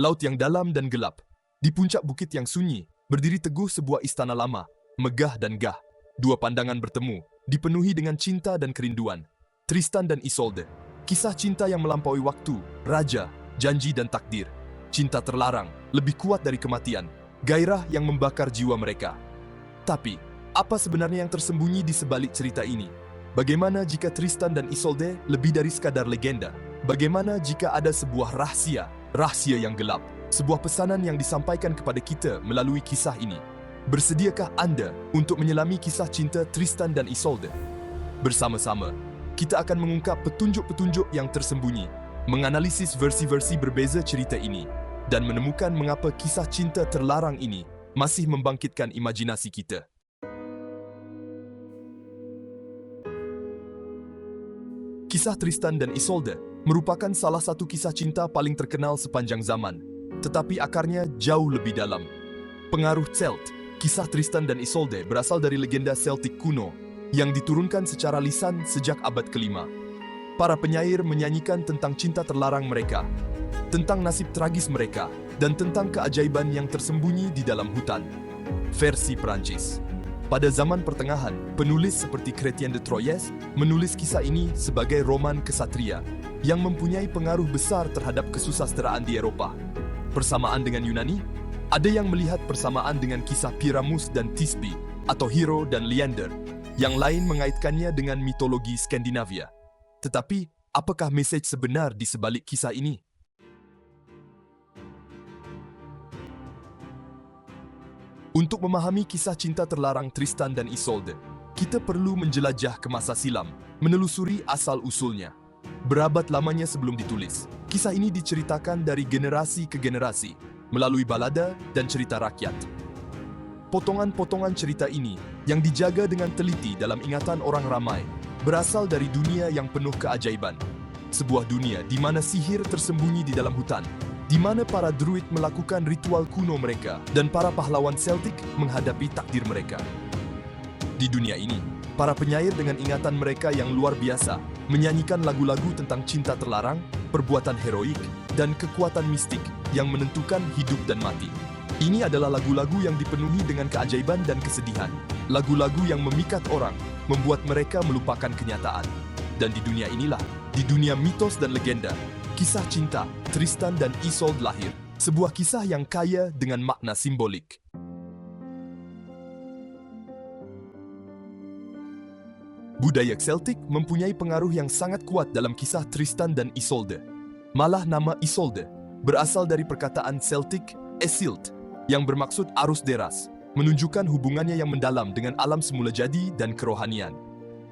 laut yang dalam dan gelap. Di puncak bukit yang sunyi, berdiri teguh sebuah istana lama, megah dan gah. Dua pandangan bertemu, dipenuhi dengan cinta dan kerinduan. Tristan dan Isolde, kisah cinta yang melampaui waktu, raja, janji dan takdir. Cinta terlarang, lebih kuat dari kematian, gairah yang membakar jiwa mereka. Tapi, apa sebenarnya yang tersembunyi di sebalik cerita ini? Bagaimana jika Tristan dan Isolde lebih dari sekadar legenda? Bagaimana jika ada sebuah rahasia yang gelap, sebuah pesanan yang disampaikan kepada kita melalui kisah ini? Bersediakah Anda untuk menyelami kisah cinta Tristan dan Isolde? Bersama-sama, kita akan mengungkap petunjuk-petunjuk yang tersembunyi, menganalisis versi-versi berbeza cerita ini, dan menemukan mengapa kisah cinta terlarang ini masih membangkitkan imajinasi kita. Kisah Tristan dan Isolde merupakan salah satu kisah cinta paling terkenal sepanjang zaman, tetapi akarnya jauh lebih dalam. Pengaruh Celt, kisah Tristan dan Isolde berasal dari legenda Celtic kuno yang diturunkan secara lisan sejak abad ke-5. Para penyair menyanyikan tentang cinta terlarang mereka, tentang nasib tragis mereka, dan tentang keajaiban yang tersembunyi di dalam hutan. Versi Prancis. Pada zaman pertengahan, penulis seperti Chrétien de Troyes menulis kisah ini sebagai roman kesatria yang mempunyai pengaruh besar terhadap kesusasteraan di Eropa. Persamaan dengan Yunani, ada yang melihat persamaan dengan kisah Pyramus dan Thisbe atau Hero dan Leander, yang lain mengaitkannya dengan mitologi Skandinavia. Tetapi, apakah mesej sebenar di sebalik kisah ini? Untuk memahami kisah cinta terlarang Tristan dan Isolde, kita perlu menjelajah ke masa silam, menelusuri asal-usulnya. Berabad lamanya sebelum ditulis, kisah ini diceritakan dari generasi ke generasi, melalui balada dan cerita rakyat. Potongan-potongan cerita ini, yang dijaga dengan teliti dalam ingatan orang ramai, berasal dari dunia yang penuh keajaiban. Sebuah dunia di mana sihir tersembunyi di dalam hutan, di mana para druid melakukan ritual kuno mereka dan para pahlawan Celtic menghadapi takdir mereka. Di dunia ini, para penyair dengan ingatan mereka yang luar biasa menyanyikan lagu-lagu tentang cinta terlarang, perbuatan heroik, dan kekuatan mistik yang menentukan hidup dan mati. Ini adalah lagu-lagu yang dipenuhi dengan keajaiban dan kesedihan. Lagu-lagu yang memikat orang, membuat mereka melupakan kenyataan. Dan di dunia inilah, di dunia mitos dan legenda, kisah cinta Tristan dan Isolde lahir. Sebuah kisah yang kaya dengan makna simbolik. Budaya Celtic mempunyai pengaruh yang sangat kuat dalam kisah Tristan dan Isolde. Malah nama Isolde berasal dari perkataan Celtic Esilt yang bermaksud arus deras, menunjukkan hubungannya yang mendalam dengan alam semula jadi dan kerohanian.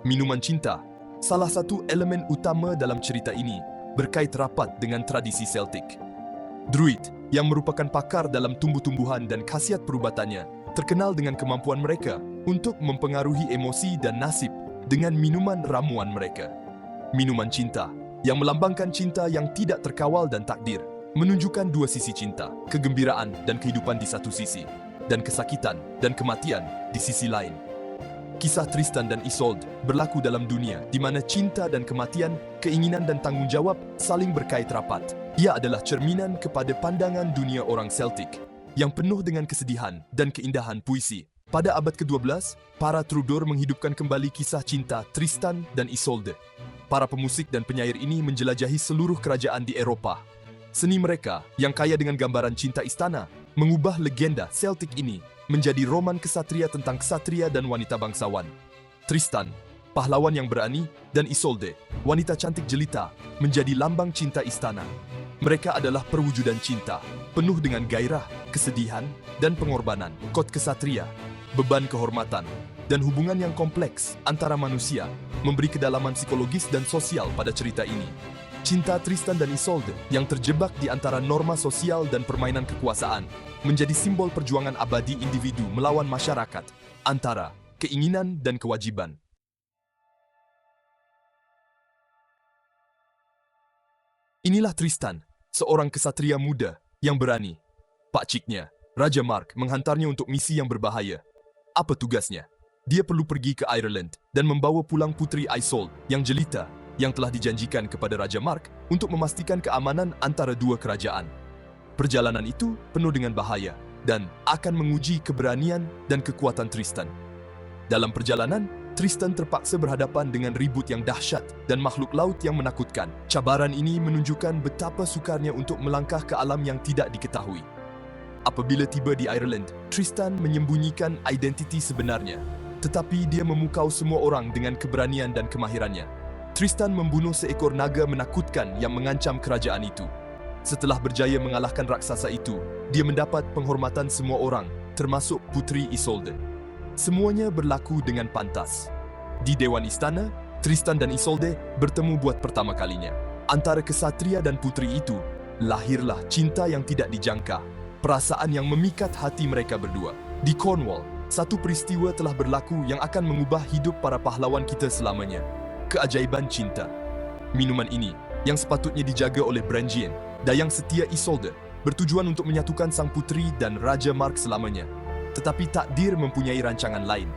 Minuman cinta, salah satu elemen utama dalam cerita ini, berkait rapat dengan tradisi Celtic. Druid, yang merupakan pakar dalam tumbuh-tumbuhan dan khasiat perubatannya, terkenal dengan kemampuan mereka untuk mempengaruhi emosi dan nasib dengan minuman ramuan mereka. Minuman cinta, yang melambangkan cinta yang tidak terkawal dan takdir, menunjukkan dua sisi cinta, kegembiraan dan kehidupan di satu sisi, dan kesakitan dan kematian di sisi lain. Kisah Tristan dan Isolde berlaku dalam dunia di mana cinta dan kematian, keinginan dan tanggung jawab saling berkait rapat. Ia adalah cerminan kepada pandangan dunia orang Celtic yang penuh dengan kesedihan dan keindahan puisi. Pada abad ke-12, para troubadour menghidupkan kembali kisah cinta Tristan dan Isolde. Para pemusik dan penyair ini menjelajahi seluruh kerajaan di Eropa. Seni mereka yang kaya dengan gambaran cinta istana mengubah legenda Celtic ini menjadi roman kesatria tentang kesatria dan wanita bangsawan. Tristan, pahlawan yang berani, dan Isolde, wanita cantik jelita, menjadi lambang cinta istana. Mereka adalah perwujudan cinta, penuh dengan gairah, kesedihan, dan pengorbanan, kod kesatria, beban kehormatan, dan hubungan yang kompleks antara manusia, memberi kedalaman psikologis dan sosial pada cerita ini. Cinta Tristan dan Isolde yang terjebak di antara norma sosial dan permainan kekuasaan menjadi simbol perjuangan abadi individu melawan masyarakat antara keinginan dan kewajiban. Inilah Tristan, seorang kesatria muda yang berani. Pakciknya, Raja Mark, menghantarnya untuk misi yang berbahaya. Apa tugasnya? Dia perlu pergi ke Ireland dan membawa pulang putri Isolde yang jelita yang telah dijanjikan kepada Raja Mark untuk memastikan keamanan antara dua kerajaan. Perjalanan itu penuh dengan bahaya dan akan menguji keberanian dan kekuatan Tristan. Dalam perjalanan, Tristan terpaksa berhadapan dengan ribut yang dahsyat dan makhluk laut yang menakutkan. Cabaran ini menunjukkan betapa sukarnya untuk melangkah ke alam yang tidak diketahui. Apabila tiba di Ireland, Tristan menyembunyikan identiti sebenarnya, tetapi dia memukau semua orang dengan keberanian dan kemahirannya. Tristan membunuh seekor naga menakutkan yang mengancam kerajaan itu. Setelah berjaya mengalahkan raksasa itu, dia mendapat penghormatan semua orang, termasuk Putri Isolde. Semuanya berlaku dengan pantas. Di Dewan Istana, Tristan dan Isolde bertemu buat pertama kalinya. Antara kesatria dan putri itu, lahirlah cinta yang tidak dijangka, perasaan yang memikat hati mereka berdua. Di Cornwall, satu peristiwa telah berlaku yang akan mengubah hidup para pahlawan kita selamanya. Keajaiban cinta. Minuman ini, yang sepatutnya dijaga oleh Brangian, dayang setia Isolde, bertujuan untuk menyatukan sang putri dan Raja Mark selamanya. Tetapi takdir mempunyai rancangan lain.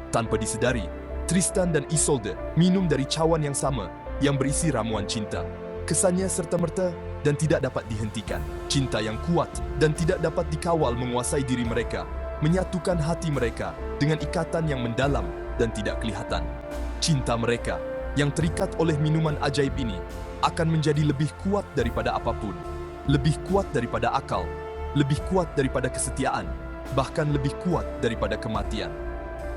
Tanpa disedari, Tristan dan Isolde minum dari cawan yang sama yang berisi ramuan cinta. Kesannya serta-merta dan tidak dapat dihentikan. Cinta yang kuat dan tidak dapat dikawal menguasai diri mereka, menyatukan hati mereka dengan ikatan yang mendalam dan tidak kelihatan. Cinta mereka yang terikat oleh minuman ajaib ini akan menjadi lebih kuat daripada apapun, lebih kuat daripada akal, lebih kuat daripada kesetiaan, bahkan lebih kuat daripada kematian.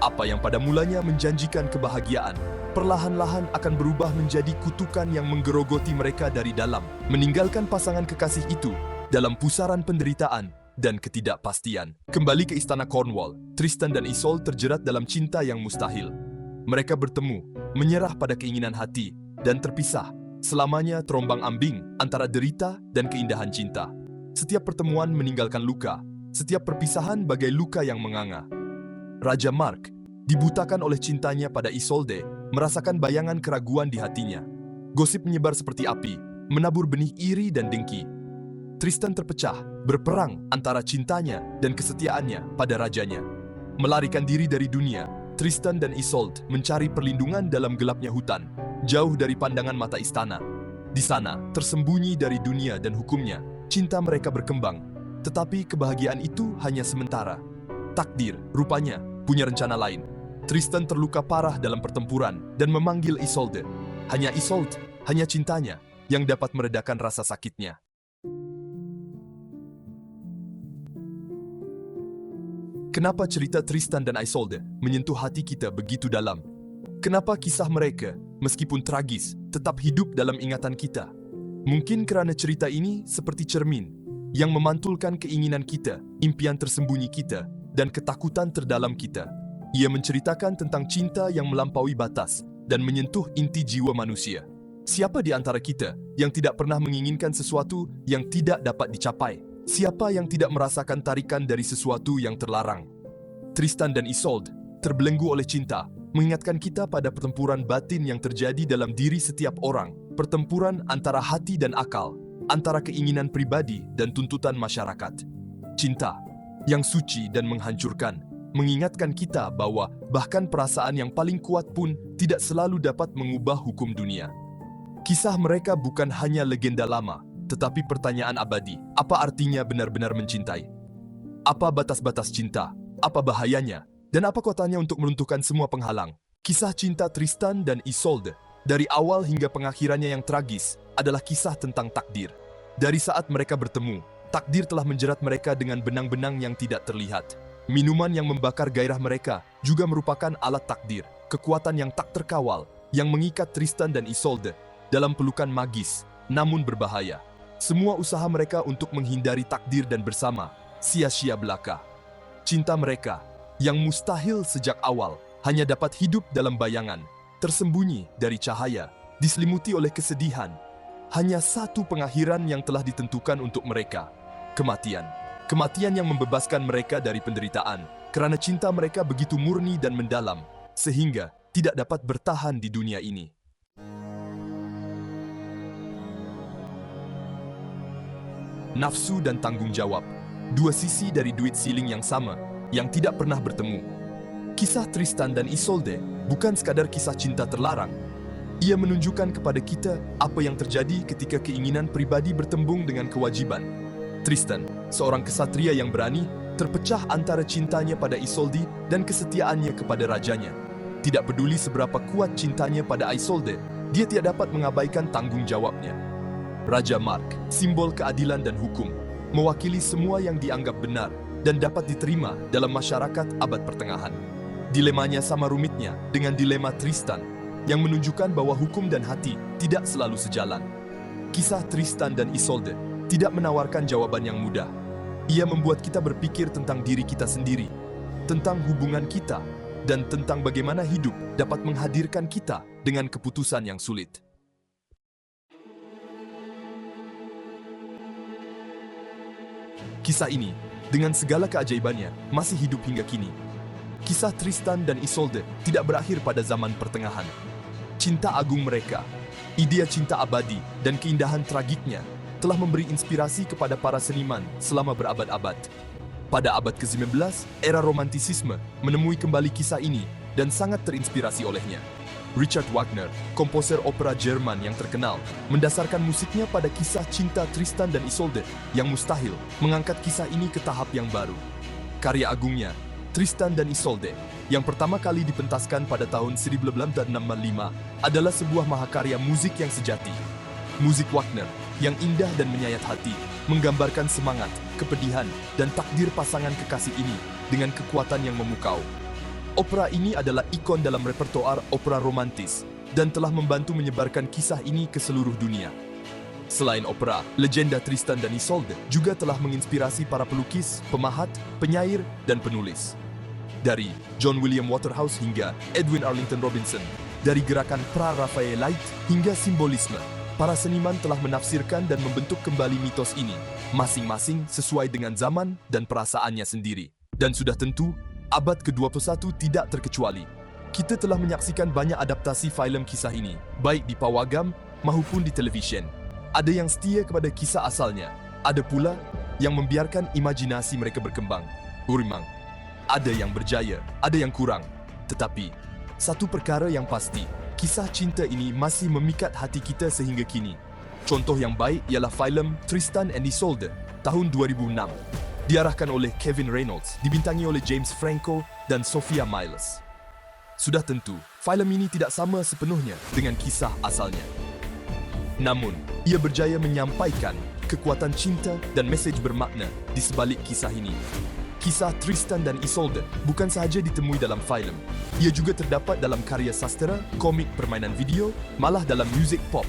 Apa yang pada mulanya menjanjikan kebahagiaan, perlahan-lahan akan berubah menjadi kutukan yang menggerogoti mereka dari dalam, meninggalkan pasangan kekasih itu dalam pusaran penderitaan dan ketidakpastian. Kembali ke istana Cornwall, Tristan dan Isolde terjerat dalam cinta yang mustahil. Mereka bertemu, menyerah pada keinginan hati, dan terpisah, selamanya terombang-ambing antara derita dan keindahan cinta. Setiap pertemuan meninggalkan luka, setiap perpisahan bagai luka yang menganga. Raja Mark, dibutakan oleh cintanya pada Isolde, merasakan bayangan keraguan di hatinya. Gosip menyebar seperti api, menabur benih iri dan dengki. Tristan terpecah, berperang antara cintanya dan kesetiaannya pada rajanya. Melarikan diri dari dunia, Tristan dan Isolde mencari perlindungan dalam gelapnya hutan, jauh dari pandangan mata istana. Di sana, tersembunyi dari dunia dan hukumnya, cinta mereka berkembang. Tetapi kebahagiaan itu hanya sementara. Takdir, rupanya, punya rencana lain. Tristan terluka parah dalam pertempuran dan memanggil Isolde. Hanya Isolde, hanya cintanya, yang dapat meredakan rasa sakitnya. Kenapa cerita Tristan dan Isolde menyentuh hati kita begitu dalam? Kenapa kisah mereka, meskipun tragis, tetap hidup dalam ingatan kita? Mungkin kerana cerita ini seperti cermin yang memantulkan keinginan kita, impian tersembunyi kita, dan ketakutan terdalam kita. Ia menceritakan tentang cinta yang melampaui batas dan menyentuh inti jiwa manusia. Siapa di antara kita yang tidak pernah menginginkan sesuatu yang tidak dapat dicapai? Siapa yang tidak merasakan tarikan dari sesuatu yang terlarang? Tristan dan Isolde, terbelenggu oleh cinta, mengingatkan kita pada pertempuran batin yang terjadi dalam diri setiap orang. Pertempuran antara hati dan akal, antara keinginan pribadi dan tuntutan masyarakat. Cinta yang suci dan menghancurkan, mengingatkan kita bahwa bahkan perasaan yang paling kuat pun tidak selalu dapat mengubah hukum dunia. Kisah mereka bukan hanya legenda lama, tetapi pertanyaan abadi. Apa artinya benar-benar mencintai? Apa batas-batas cinta? Apa bahayanya? Dan apa kotanya untuk meruntuhkan semua penghalang? Kisah cinta Tristan dan Isolde, dari awal hingga pengakhirannya yang tragis, adalah kisah tentang takdir. Dari saat mereka bertemu, takdir telah menjerat mereka dengan benang-benang yang tidak terlihat. Minuman yang membakar gairah mereka juga merupakan alat takdir, kekuatan yang tak terkawal, yang mengikat Tristan dan Isolde dalam pelukan magis, namun berbahaya. Semua usaha mereka untuk menghindari takdir dan bersama, sia-sia belaka. Cinta mereka, yang mustahil sejak awal, hanya dapat hidup dalam bayangan, tersembunyi dari cahaya, diselimuti oleh kesedihan. Hanya satu pengakhiran yang telah ditentukan untuk mereka, kematian. Kematian yang membebaskan mereka dari penderitaan, kerana cinta mereka begitu murni dan mendalam, sehingga tidak dapat bertahan di dunia ini. Nafsu dan tanggung jawab, dua sisi dari duit siling yang sama, yang tidak pernah bertemu. Kisah Tristan dan Isolde bukan sekadar kisah cinta terlarang. Ia menunjukkan kepada kita apa yang terjadi ketika keinginan pribadi bertembung dengan kewajiban. Tristan, seorang kesatria yang berani, terpecah antara cintanya pada Isolde dan kesetiaannya kepada rajanya. Tidak peduli seberapa kuat cintanya pada Isolde, dia tidak dapat mengabaikan tanggung jawabnya. Raja Mark, simbol keadilan dan hukum, mewakili semua yang dianggap benar dan dapat diterima dalam masyarakat abad pertengahan. Dilemanya sama rumitnya dengan dilema Tristan, yang menunjukkan bahwa hukum dan hati tidak selalu sejalan. Kisah Tristan dan Isolde tidak menawarkan jawaban yang mudah. Ia membuat kita berpikir tentang diri kita sendiri, tentang hubungan kita, dan tentang bagaimana hidup dapat menghadirkan kita dengan keputusan yang sulit. Kisah ini, dengan segala keajaibannya, masih hidup hingga kini. Kisah Tristan dan Isolde tidak berakhir pada zaman pertengahan. Cinta agung mereka, idea cinta abadi, dan keindahan tragiknya telah memberi inspirasi kepada para seniman selama berabad-abad. Pada abad ke-19, era romantisisme menemui kembali kisah ini dan sangat terinspirasi olehnya. Richard Wagner, komposer opera Jerman yang terkenal, mendasarkan musiknya pada kisah cinta Tristan dan Isolde yang mustahil mengangkat kisah ini ke tahap yang baru. Karya agungnya, Tristan dan Isolde, yang pertama kali dipentaskan pada tahun 1865, adalah sebuah mahakarya musik yang sejati. Musik Wagner yang indah dan menyayat hati, menggambarkan semangat, kepedihan, dan takdir pasangan kekasih ini dengan kekuatan yang memukau. Opera ini adalah ikon dalam repertoar opera romantis dan telah membantu menyebarkan kisah ini ke seluruh dunia. Selain opera, legenda Tristan dan Isolde juga telah menginspirasi para pelukis, pemahat, penyair, dan penulis. Dari John William Waterhouse hingga Edwin Arlington Robinson, dari gerakan pra-Raphaelite hingga simbolisme, para seniman telah menafsirkan dan membentuk kembali mitos ini, masing-masing sesuai dengan zaman dan perasaannya sendiri. Dan sudah tentu, abad ke-21 tidak terkecuali. Kita telah menyaksikan banyak adaptasi filem kisah ini, baik di pawagam maupun di televisyen. Ada yang setia kepada kisah asalnya, ada pula yang membiarkan imajinasi mereka berkembang. Memang, ada yang berjaya, ada yang kurang. Tetapi, satu perkara yang pasti, kisah cinta ini masih memikat hati kita sehingga kini. Contoh yang baik ialah filem Tristan and Isolde tahun 2006. Diarahkan oleh Kevin Reynolds, dibintangi oleh James Franco dan Sophia Myles. Sudah tentu, filem ini tidak sama sepenuhnya dengan kisah asalnya. Namun, ia berjaya menyampaikan kekuatan cinta dan mesej bermakna di sebalik kisah ini. Kisah Tristan dan Isolde bukan sahaja ditemui dalam filem, ia juga terdapat dalam karya sastera, komik, permainan video, malah dalam muzik pop.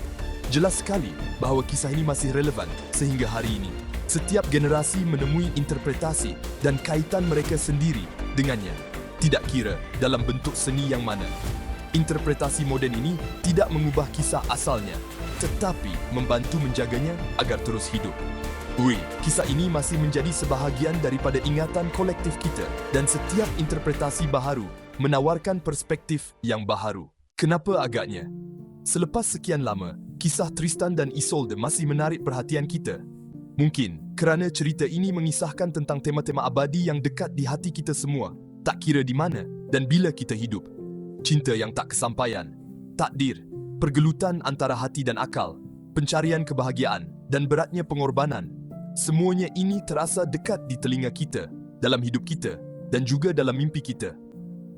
Jelas sekali bahawa kisah ini masih relevan sehingga hari ini. Setiap generasi menemui interpretasi dan kaitan mereka sendiri dengannya, tidak kira dalam bentuk seni yang mana. Interpretasi moden ini tidak mengubah kisah asalnya, tetapi membantu menjaganya agar terus hidup. Kisah ini masih menjadi sebahagian daripada ingatan kolektif kita dan setiap interpretasi baharu menawarkan perspektif yang baharu. Kenapa agaknya? Selepas sekian lama, kisah Tristan dan Isolde masih menarik perhatian kita. Mungkin kerana cerita ini mengisahkan tentang tema-tema abadi yang dekat di hati kita semua, tak kira di mana dan bila kita hidup. Cinta yang tak kesampaian, takdir, pergelutan antara hati dan akal, pencarian kebahagiaan, dan beratnya pengorbanan. Semuanya ini terasa dekat di telinga kita, dalam hidup kita, dan juga dalam mimpi kita.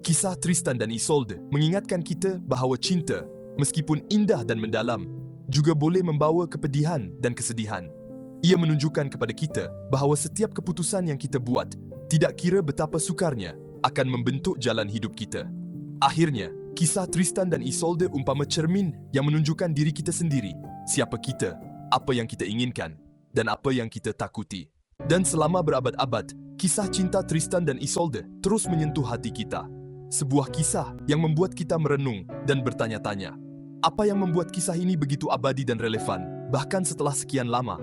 Kisah Tristan dan Isolde mengingatkan kita bahawa cinta, meskipun indah dan mendalam, juga boleh membawa kepedihan dan kesedihan. Ia menunjukkan kepada kita bahawa setiap keputusan yang kita buat, tidak kira betapa sukarnya, akan membentuk jalan hidup kita. Akhirnya, kisah Tristan dan Isolde umpama cermin yang menunjukkan diri kita sendiri, siapa kita, apa yang kita inginkan, dan apa yang kita takuti. Dan selama berabad-abad, kisah cinta Tristan dan Isolde terus menyentuh hati kita. Sebuah kisah yang membuat kita merenung dan bertanya-tanya, apa yang membuat kisah ini begitu abadi dan relevan, bahkan setelah sekian lama?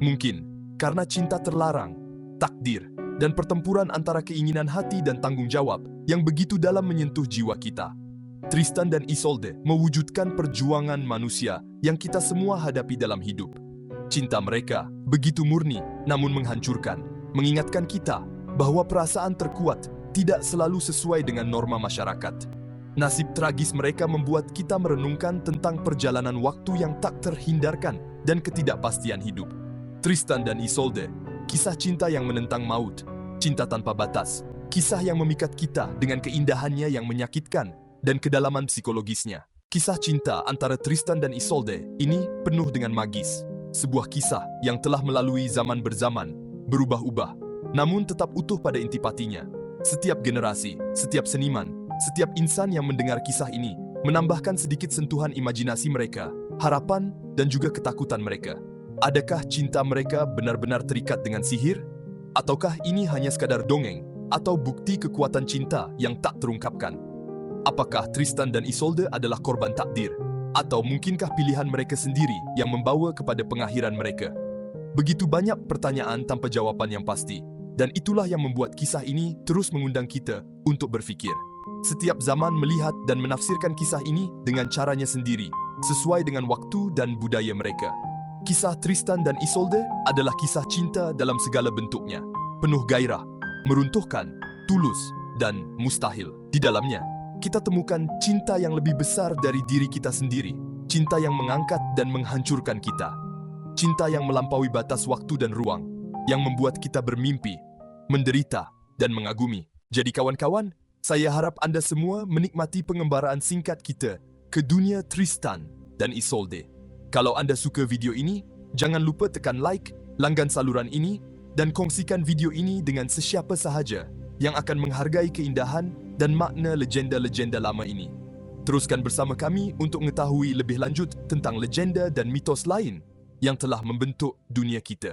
Mungkin karena cinta terlarang, takdir, dan pertempuran antara keinginan hati dan tanggung jawab yang begitu dalam menyentuh jiwa kita. Tristan dan Isolde mewujudkan perjuangan manusia yang kita semua hadapi dalam hidup. Cinta mereka begitu murni namun menghancurkan, mengingatkan kita bahwa perasaan terkuat tidak selalu sesuai dengan norma masyarakat. Nasib tragis mereka membuat kita merenungkan tentang perjalanan waktu yang tak terhindarkan dan ketidakpastian hidup. Tristan dan Isolde Kisah cinta yang menentang maut, cinta tanpa batas. Kisah yang memikat kita dengan keindahannya yang menyakitkan dan kedalaman psikologisnya. Kisah cinta antara Tristan dan Isolde ini penuh dengan magis. Sebuah kisah yang telah melalui zaman berzaman, berubah-ubah, namun tetap utuh pada intipatinya. Setiap generasi, setiap seniman, setiap insan yang mendengar kisah ini menambahkan sedikit sentuhan imajinasi mereka, harapan, dan juga ketakutan mereka. Adakah cinta mereka benar-benar terikat dengan sihir? Ataukah ini hanya sekadar dongeng atau bukti kekuatan cinta yang tak terungkapkan? Apakah Tristan dan Isolde adalah korban takdir? Atau mungkinkah pilihan mereka sendiri yang membawa kepada pengakhiran mereka? Begitu banyak pertanyaan tanpa jawaban yang pasti, dan itulah yang membuat kisah ini terus mengundang kita untuk berfikir. Setiap zaman melihat dan menafsirkan kisah ini dengan caranya sendiri, sesuai dengan waktu dan budaya mereka. Kisah Tristan dan Isolde adalah kisah cinta dalam segala bentuknya, penuh gairah, meruntuhkan, tulus, dan mustahil. Di dalamnya, kita temukan cinta yang lebih besar dari diri kita sendiri, cinta yang mengangkat dan menghancurkan kita, cinta yang melampaui batas waktu dan ruang, yang membuat kita bermimpi, menderita, dan mengagumi. Jadi kawan-kawan, saya harap Anda semua menikmati pengembaraan singkat kita ke dunia Tristan dan Isolde. Kalau Anda suka video ini, jangan lupa tekan like, langgan saluran ini, dan kongsikan video ini dengan sesiapa sahaja yang akan menghargai keindahan dan makna legenda-legenda lama ini. Teruskan bersama kami untuk mengetahui lebih lanjut tentang legenda dan mitos lain yang telah membentuk dunia kita.